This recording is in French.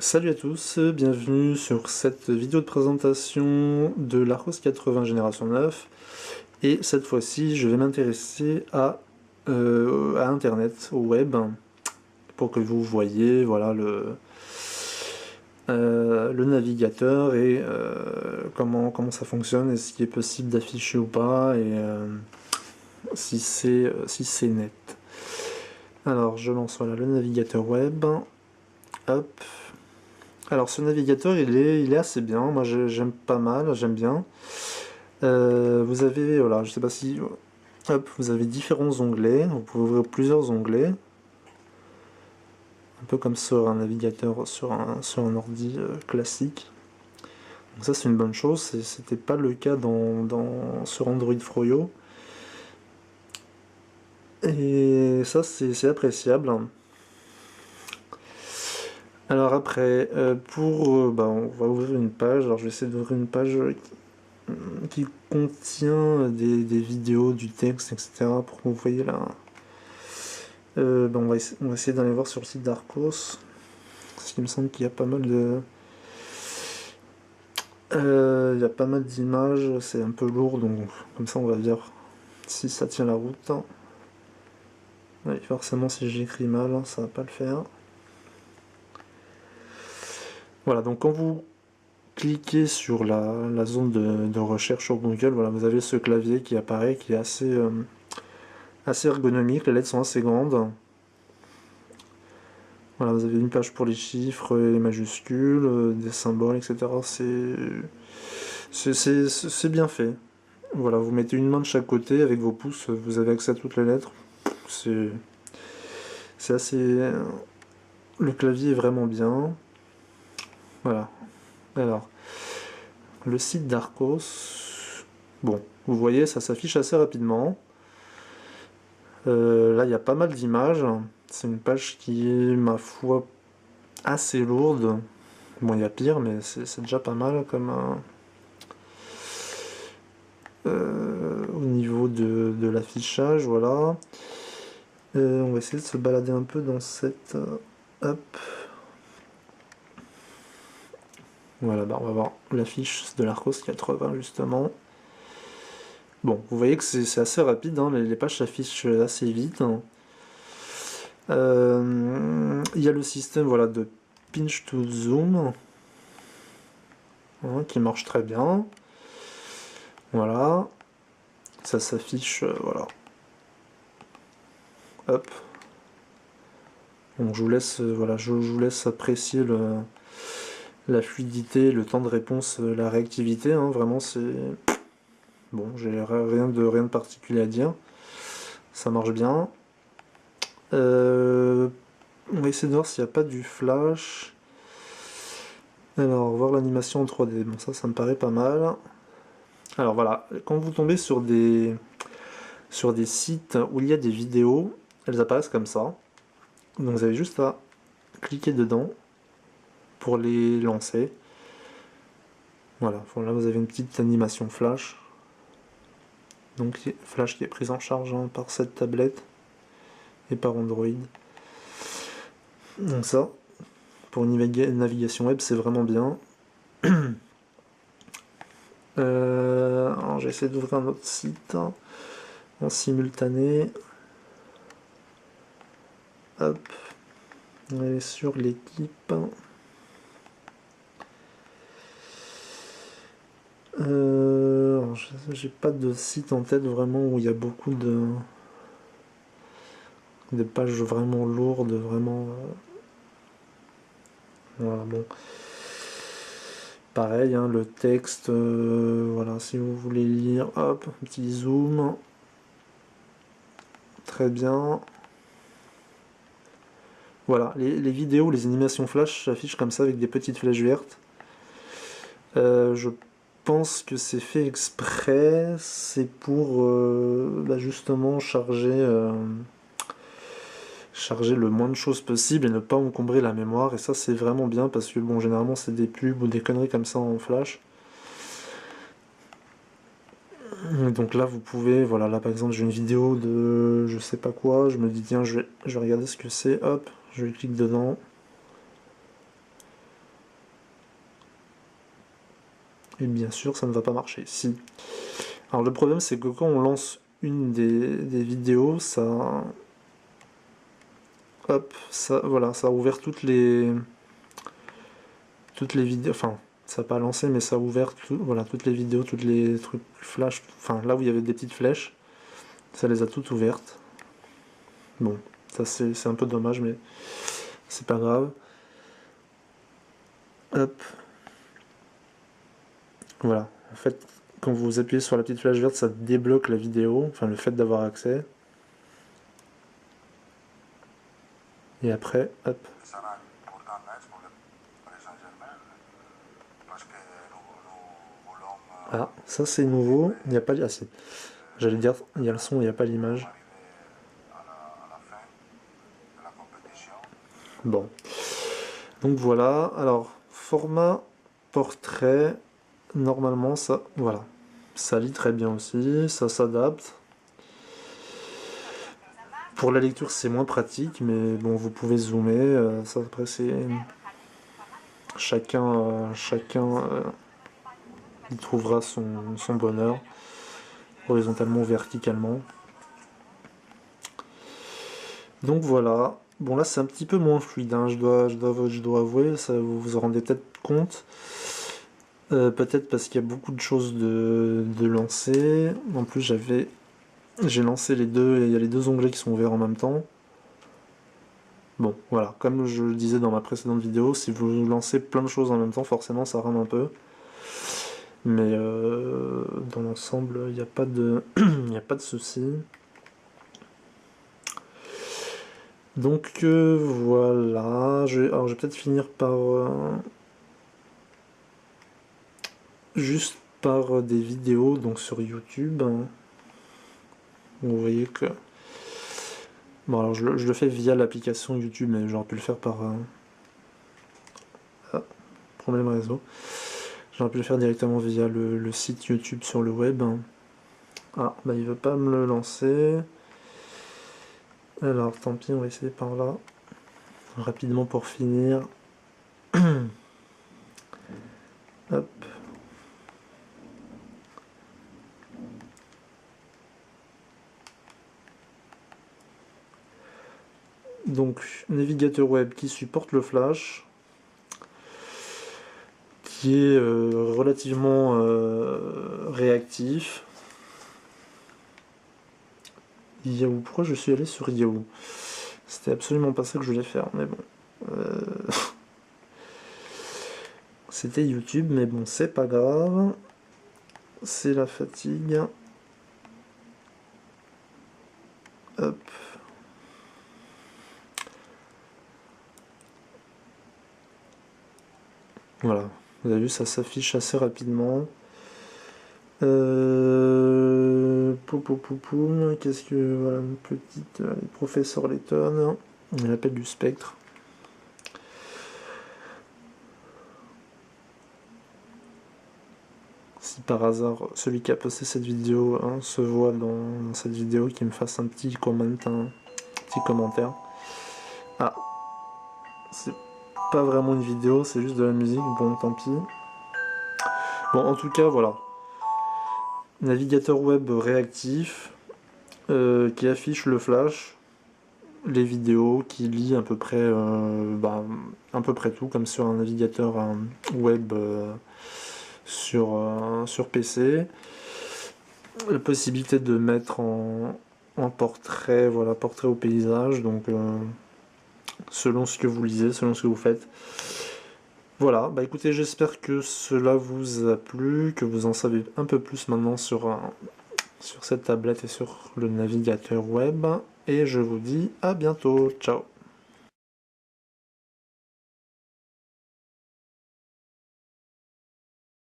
Salut à tous, bienvenue sur cette vidéo de présentation de l'Arcos 80 Génération 9. Et cette fois-ci, je vais m'intéresser à Internet, au web, pour que vous voyez voilà, le navigateur et comment ça fonctionne, et ce qui est possible d'afficher ou pas, et si c'est net. Alors, je lance voilà, le navigateur web. Hop. Alors ce navigateur il est assez bien, moi j'aime pas mal, j'aime bien. Vous avez, voilà, je sais pas si... Hop, vous avez différents onglets, vous pouvez ouvrir plusieurs onglets. Un peu comme sur un navigateur, sur un ordi classique. Donc ça c'est une bonne chose, c'était pas le cas sur Android Froyo. Et ça c'est appréciable. Alors après, on va ouvrir une page, alors je vais essayer d'ouvrir une page qui contient des vidéos, du texte, etc. pour que vous voyez là. On va essayer d'aller voir sur le site d'Arcos. Parce qu'il me semble qu'il y a pas mal de. Il y a pas mal d'images, c'est un peu lourd, donc comme ça on va dire si ça tient la route. Oui, forcément si j'écris mal, ça va pas le faire. Voilà, donc quand vous cliquez sur la zone de recherche sur Google, voilà, vous avez ce clavier qui apparaît, qui est assez ergonomique, les lettres sont assez grandes. Voilà, vous avez une page pour les chiffres, les majuscules, des symboles, etc. C'est bien fait. Voilà, vous mettez une main de chaque côté, avec vos pouces, vous avez accès à toutes les lettres. C'est c'est assez... Le clavier est vraiment bien. Voilà. Alors, le site d'Arcos... Bon, vous voyez, ça s'affiche assez rapidement. Là, il y a pas mal d'images. C'est une page qui est, ma foi, assez lourde. Bon, il y a pire, mais c'est déjà pas mal comme... au niveau de l'affichage, voilà. On va essayer de se balader un peu dans cette... hop. Voilà, on va voir l'affiche de l'Arcos 80 justement. Bon, vous voyez que c'est assez rapide, hein, les pages s'affichent assez vite. Il y a le système voilà, de pinch to zoom, hein, qui marche très bien. Voilà, ça s'affiche, voilà. Hop. Bon, je vous laisse apprécier la fluidité, le temps de réponse, la réactivité, hein, vraiment c'est... Bon, j'ai rien de particulier à dire. Ça marche bien. On va essayer de voir s'il n'y a pas du flash. Alors, voir l'animation en 3D. Bon, ça me paraît pas mal. Alors voilà, quand vous tombez sur des sites où il y a des vidéos, elles apparaissent comme ça. Donc vous avez juste à cliquer dedans pour les lancer. Voilà, là vous avez une petite animation flash. Donc flash qui est prise en charge, hein, par cette tablette et par Android. Donc ça, pour une navigation web, c'est vraiment bien. Alors j'essaie d'ouvrir un autre site, hein, en simultané. Hop, on est sur l'équipe. J'ai pas de site en tête vraiment où il y a beaucoup de pages vraiment lourdes, vraiment... Voilà, bon. Pareil, hein, le texte, voilà, si vous voulez lire, hop, un petit zoom. Très bien. Voilà, les vidéos, les animations flash s'affichent comme ça avec des petites flèches vertes. Je pense que c'est fait exprès, c'est pour justement charger le moins de choses possible et ne pas encombrer la mémoire. Et ça, c'est vraiment bien parce que, bon, généralement, c'est des pubs ou des conneries comme ça en flash. Donc là, vous pouvez, voilà, là par exemple, j'ai une vidéo de je sais pas quoi, je me dis, tiens, je vais regarder ce que c'est, hop, je clique dedans. Et bien sûr, ça ne va pas marcher. Si. Alors le problème, c'est que quand on lance une des vidéos, ça... Hop, ça, voilà, ça a ouvert toutes les vidéos, enfin, ça n'a pas lancé, mais ça a ouvert voilà, toutes les vidéos, toutes les trucs flash, enfin, là où il y avait des petites flèches, ça les a toutes ouvertes. Bon, ça c'est un peu dommage, mais c'est pas grave. Hop. Voilà, en fait, quand vous appuyez sur la petite flèche verte, ça débloque la vidéo, enfin, le fait d'avoir accès. Et après, hop. Ah, ça c'est nouveau, il n'y a pas... Ah si, j'allais dire, il y a le son, il n'y a pas l'image. Bon. Donc voilà, alors, format portrait, normalement ça, voilà. Ça lit très bien aussi, ça s'adapte. Pour la lecture c'est moins pratique, mais bon, vous pouvez zoomer, ça après c'est... Chacun il trouvera son bonheur, horizontalement ou verticalement. Donc voilà, bon là c'est un petit peu moins fluide, hein. Je dois avouer, ça vous vous en rendez peut-être compte. Peut-être parce qu'il y a beaucoup de choses de lancer. En plus j'ai lancé les deux, et il y a les deux onglets qui sont ouverts en même temps. Bon, voilà, comme je le disais dans ma précédente vidéo, si vous lancez plein de choses en même temps, forcément ça rame un peu. Mais dans l'ensemble, il n'y a pas de, il n'y a pas de souci. Donc voilà, alors je vais peut-être finir par juste par des vidéos donc sur YouTube. Vous voyez que bon, alors je le fais via l'application YouTube, mais j'aurais pu le faire par ah, problème réseau. J'aurais pu le faire directement via le site YouTube sur le web. Ah, bah il veut pas me le lancer. Alors tant pis, on va essayer par là. Rapidement pour finir. Hop. Donc, navigateur web qui supporte le flash, qui est relativement réactif. Yahoo, pourquoi je suis allé sur Yahoo? C'était absolument pas ça que je voulais faire, mais bon. C'était YouTube, mais bon, c'est pas grave. C'est la fatigue. Hop. Voilà, vous avez vu, ça s'affiche assez rapidement. Qu'est-ce que... Voilà, une petite... professeur Letton. On l'appelle du spectre. Si par hasard celui qui a posté cette vidéo se voit dans cette vidéo, qu'il me fasse un petit commentaire. Ah, c'est pas vraiment une vidéo, c'est juste de la musique, bon tant pis. Bon, en tout cas, voilà. Navigateur web réactif, qui affiche le flash, les vidéos, qui lit à peu près, à peu près tout, comme sur un navigateur web sur PC. La possibilité de mettre en portrait, voilà, portrait au paysage, donc selon ce que vous lisez, selon ce que vous faites. Voilà, bah écoutez, j'espère que cela vous a plu, que vous en savez un peu plus maintenant sur cette tablette et sur le navigateur web. Et je vous dis à bientôt, ciao!